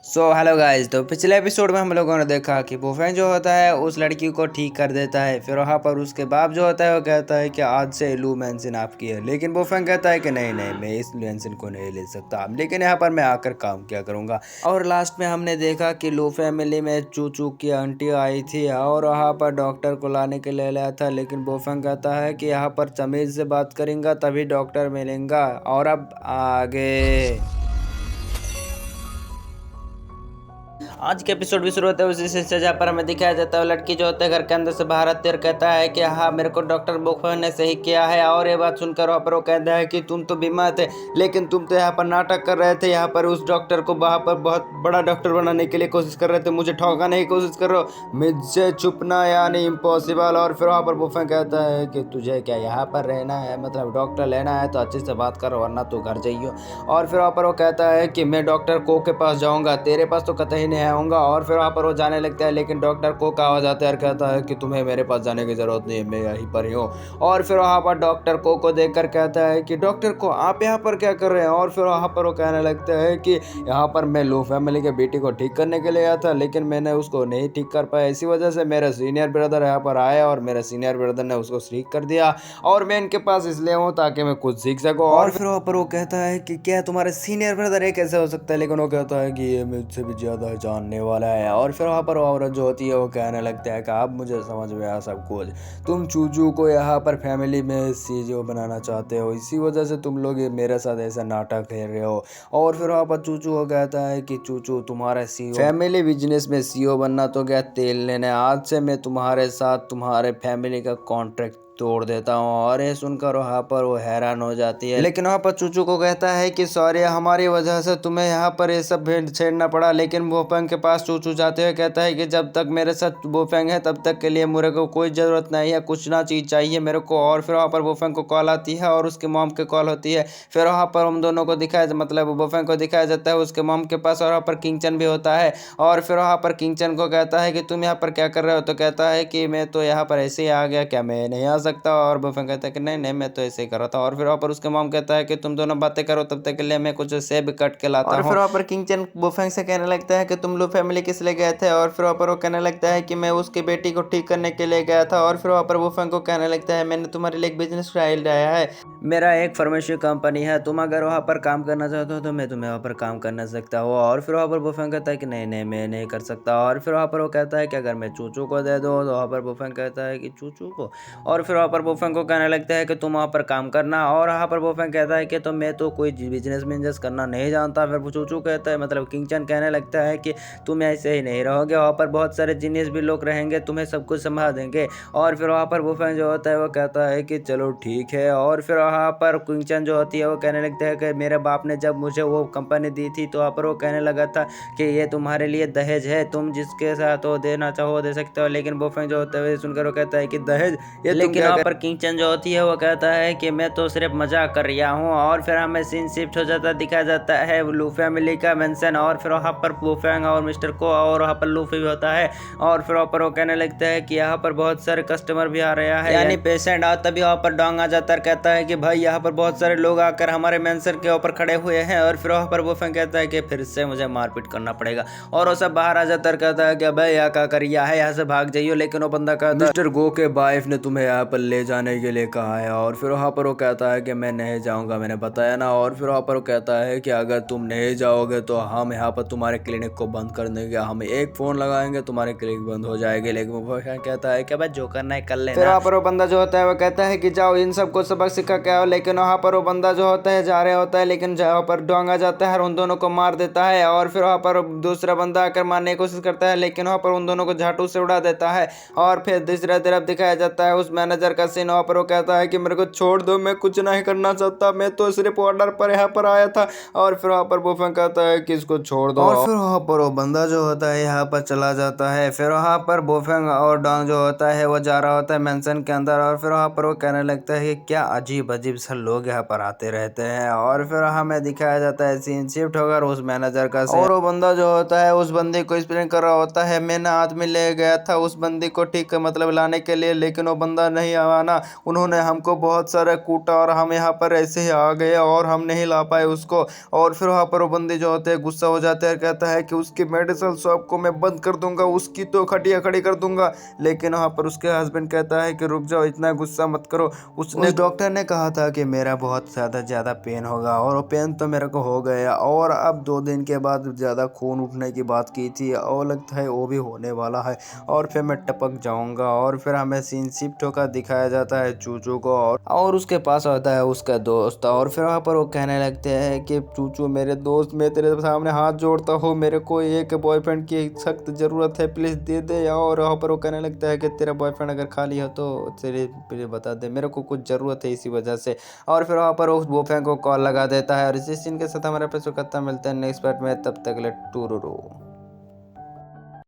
Hello guys. तो पिछले episode में हम लोगों ने देखा कि बोफेंग जो होता है उस लड़की को ठीक कर देता है। फिर वहाँ पर उसके बाप जो होता है वो कहता है कि आज से लू मेंसिन आपकी है, लेकिन बोफेंग कहता है कि नहीं नहीं, मैं इस मेंसिन को नहीं ले सकता, लेकिन यहाँ पर मैं आकर काम क्या करूँगा। और लास्ट में हमने देखा कि लू फैमिली में चूचू की आंटी आई थी और वहाँ पर डॉक्टर को लाने के लिए लाया था, लेकिन बोफेंग कहता है कि यहाँ पर तमीज़ से बात करेंगे तभी डॉक्टर मिलेगा। और अब आगे आज के एपिसोड भी शुरू होते हैं उसी से जहाँ पर हमें दिखाया जाता है लड़की जो होता है घर के अंदर से बाहर आती है और कहता है कि हाँ, मेरे को डॉक्टर बोफेंग ने सही किया है। और ये बात सुनकर वहाँ पर वो कहता है कि तुम तो बीमार थे, लेकिन तुम तो यहाँ पर नाटक कर रहे थे, यहाँ पर उस डॉक्टर को वहाँ पर बहुत बड़ा डॉक्टर बनाने के लिए कोशिश कर रहे थे, मुझे ठोकाने की कोशिश कर रहे हो, मुझसे छुपना यानी इम्पॉसिबल। और फिर वहाँ पर बोफेंग कहता है कि तुझे क्या यहाँ पर रहना है, मतलब डॉक्टर लेना है तो अच्छे से बात करो वरना तू घर जाइयो। और फिर वहाँ पर वो कहता है कि मैं डॉक्टर को के पास जाऊँगा, तेरे पास तो कतई नहीं आऊँगा। और फिर वहाँ पर वो जाने लगता है, लेकिन डॉक्टर को आवाज़ आता है और कहता है कि तुम्हें मेरे पास जाने की ज़रूरत नहीं है, मैं यहीं पर ही हूँ। और फिर वहाँ पर डॉक्टर को देख कर कहता है कि डॉक्टर को आप यहाँ पर क्या कर रहे हैं। और फिर वहाँ पर वो कहने लगता है कि यहाँ पर मैं लू फैमिली के बेटी को ठीक करने के लिए आया था, लेकिन मैंने उसको नहीं ठीक कर पाया, इसी वजह से मेरा सीनियर ब्रदर यहाँ पर आया और मेरे सीनियर ब्रदर ने उसको ठीक कर दिया, और मैं इनके पास इसलिए हूँ ताकि मैं कुछ सीख सकूँ। और फिर वहाँ पर वो कहता है कि क्या तुम्हारे सीनियर ब्रदर ये कैसे हो सकता है, लेकिन वो कहता है कि ये मुझसे भी ज़्यादा जानने वाला है। और फिर वहाँ पर वो औरत जो होती है वो कहने लगता है कि अब मुझे समझ में आया सब कुछ, तुम चूचू को यहाँ पर फैमिली में सीईओ बनाना चाहते हो, इसी वजह से तुम लोग ये मेरे साथ ऐसा नाटक खेल रहे हो। और फिर वहाँ पर चूचू को कहता है कि चूचू तुम्हारा सीईओ फैमिली बिजनेस में सीईओ बनना तो क्या तेल लेने, आज से मैं तुम्हारे साथ तुम्हारे फैमिली का कॉन्ट्रैक्ट तोड़ देता हूँ। और ये सुनकर वहाँ पर वो हैरान हो जाती है, लेकिन वहाँ पर चूचू को कहता है कि सॉरी, हमारी वजह से तुम्हें यहाँ पर ये सब भेड़ छेड़ना पड़ा। लेकिन बोफेंग के पास चूचू जाते हुए कहता है कि जब तक मेरे साथ बोफेंग है तब तक के लिए मेरे को कोई ज़रूरत नहीं है, कुछ ना चीज़ चाहिए मेरे को। और फिर वहाँ पर बोफेंग को कॉल आती है और उसके मॉम के कॉल होती है। फिर वहाँ पर हम दोनों को दिखाया, मतलब बोफेंग को दिखाया जाता है उसके मॉम के पास, और वहाँ पर किंगचन भी होता है। और फिर वहाँ पर किंगचन को कहता है कि तुम यहाँ पर क्या कर रहे हो, तो कहता है कि मैं तो यहाँ पर ऐसे ही आ गया, क्या मैं नहीं आ सकता। और बोफेंग कहता है कि नहीं नहीं, मैं तो ऐसे ही कर रहा था। और फिर वहाँ पर उसके मॉम कहता है कि तुम दोनों बातें करो, तब तक के लिए मैं कुछ सेब कट के लाता हूँ। और फिर वहाँ पर किंगचन बोफेंग से कहने लगता है कि तुम लोग फैमिली किस लिए गए थे। और फिर वहाँ पर वो कहने लगता है कि मैं उसकी बेटी को ठीक करने के लिए गया था। और फिर वहाँ पर बोफेंग को कहने लगता है मैंने तुम्हारे लिए एक बिजनेस फाइल लाया है, मेरा एक फार्मेसी कंपनी है, तुम अगर वहाँ पर काम करना चाहते हो तो मैं तुम्हें वहाँ पर काम करना सकता हूँ। और फिर वहाँ पर बोफेंग कहता है कि नहीं नहीं, मैं नहीं कर सकता। और फिर वहाँ पर वो कहता है कि अगर मैं चूचू को दे दो, तो वहाँ पर बोफेंग कहता है कि चूचू को। और फिर वहाँ पर बोफेंग को कहने लगता है कि तुम वहाँ पर काम करना। और वहाँ पर बोफेंग कहता है कि तो मैं तो कोई बिजनेस करना नहीं जानता। फिर चूचू कहता है, मतलब किंगचन कहने लगता है कि तुम ऐसे ही नहीं रहोगे, वहाँ पर बहुत सारे जीनियस भी लोग रहेंगे, तुम्हें सब कुछ संभाल देंगे। और फिर वहाँ पर बोफेंग जो होता है वो कहता है कि चलो ठीक है। और फिर वहाँ पर किंगचन जो होती है वो कहने लगता है कि मेरे बाप ने जब मुझे वो कंपनी दी थी तो वहाँ पर वो कहने लगा था कि ये तुम्हारे लिए दहेज है, तुम जिसके साथ वो देना चाहो दे सकते हो। लेकिन बोफेंग जो होता है सुनकर वो कहता है कि दहेज ये, लेकिन वहाँ पर किंगचन जो होती है वो कहता है कि मैं तो सिर्फ मजाक कर रहा हूँ। और फिर हमें सीन शिफ्ट हो जाता दिखाया जाता है लू फैमिली का मेंशन। और फिर वहाँ पर बोफेंग और मिस्टर को और वहाँ पर लूफी भी होता है। और फिर वहाँ पर वो कहने लगता है कि यहाँ पर बहुत सारे कस्टमर भी आ रहे हैं, यानी पेशेंट। और तभी वहाँ पर डोंग आ जाता है, कहता है कि भाई यहाँ पर बहुत सारे लोग आकर हमारे मेंशन के ऊपर खड़े हुए हैं। और फिर वहाँ पर बोफेंग कहता है कि फिर से मुझे मारपीट करना पड़ेगा। और वो सब बाहर आ जाता है, कहता है कि भाई यहाँ क्या कर रहा है, यहाँ से भाग जाइए। लेकिन वो बंदा कहता है मिस्टर गो के वाइफ ने तुम्हें यहाँ पर ले जाने के लिए कहा है। और फिर वहाँ पर वो कहता है कि मैं नहीं जाऊँगा, मैंने बताया ना। और फिर वहाँ पर वो कहता है कि अगर तुम नहीं जाओगे तो हम यहाँ पर तुम्हारे क्लिनिक को बंद कर देंगे, हम एक फ़ोन लगाएंगे तुम्हारे क्लिनिक बंद हो जाएगी। लेकिन वो कहता है कि भाई जो करना है कर लेना। फिर वहाँ पर वो बंदा जो होता है वो कहता है कि जाओ इन सबको सबक सिखा के आओ। लेकिन वहाँ पर वो बंदा जो होता है जा रहा होता है, लेकिन जहाँ पर डोंग आ जाता है और उन दोनों को मार देता है। और फिर वहाँ पर दूसरा बंदा आकर मारने की कोशिश करता है, लेकिन वहाँ पर उन दोनों को झाटू से उड़ा देता है। और फिर दूसरा तरफ दिखाया जाता है उस मैनेजर का सीन। वहाँ पर वो कहता है कि मेरे को छोड़ दो, मैं कुछ नहीं करना चाहता, मैं तो सिर्फ ऑर्डर पर यहाँ पर आया था। और फिर वहाँ पर बोफेंग कहता है कि इसको छोड़ दो। और फिर वहाँ पर वो बंदा जो होता है यहाँ पर चला जाता है। फिर वहाँ पर बोफेंग और डोंग जो होता है वो जा रहा होता है मेंशन के अंदर। और फिर वहाँ पर वो कहने लगता है कि क्या अजीब अजीब सा लोग यहाँ पर आते रहते हैं। और फिर हमें दिखाया जाता है सीन शिफ्ट होकर उस मैनेजर का सीन। और वो बंदा जो होता है उस बंदे को एक्सप्लेन कर रहा होता है, मैंने आदमी ले गया था उस बंदी को ठीक मतलब लाने के लिए, लेकिन वो बंदा नहीं नहीं आना, उन्होंने हमको बहुत सारा कूटा और हम यहाँ पर ऐसे ही आ गए और हम नहीं ला पाए उसको। और फिर वहाँ पर वो बंदी जो होते हैं गुस्सा हो जाते हैं, कहता है कि उसकी मेडिकल शॉप को मैं बंद कर दूंगा, उसकी तो खटिया खड़ी कर दूंगा। लेकिन वहाँ पर उसके हस्बैंड कहता है कि रुक जाओ, इतना गुस्सा मत करो। उसने उस डॉक्टर ने कहा था कि मेरा बहुत ज़्यादा पेन होगा और वो पेन तो मेरे को हो गया, और अब 2 दिन के बाद ज़्यादा खून उठने की बात की थी और लगता है वो भी होने वाला है, और फिर मैं टपक जाऊंगा। और फिर हमें सीन शिफ्ट होकर दिखाया जाता है चूचू को, और उसके पास होता है उसका दोस्त। और फिर वहाँ पर वो कहने लगते हैं कि चूचू मेरे दोस्त, मैं तेरे सामने हाथ जोड़ता हूँ, मेरे को एक बॉयफ्रेंड की सख्त ज़रूरत है, प्लीज़ दे दे। और वहाँ पर वो कहने लगता है कि तेरा बॉयफ्रेंड अगर खाली हो तो तेरे प्लीज़ बता दे, मेरे को कुछ ज़रूरत है इसी वजह से। और फिर वहाँ पर उस बॉयफ्रेंड को कॉल लगा देता है। और इसी सीन के साथ हमारा एपिसोड खत्म। मिलते हैं नेक्स्ट पार्ट में, तब तक ले टूरू।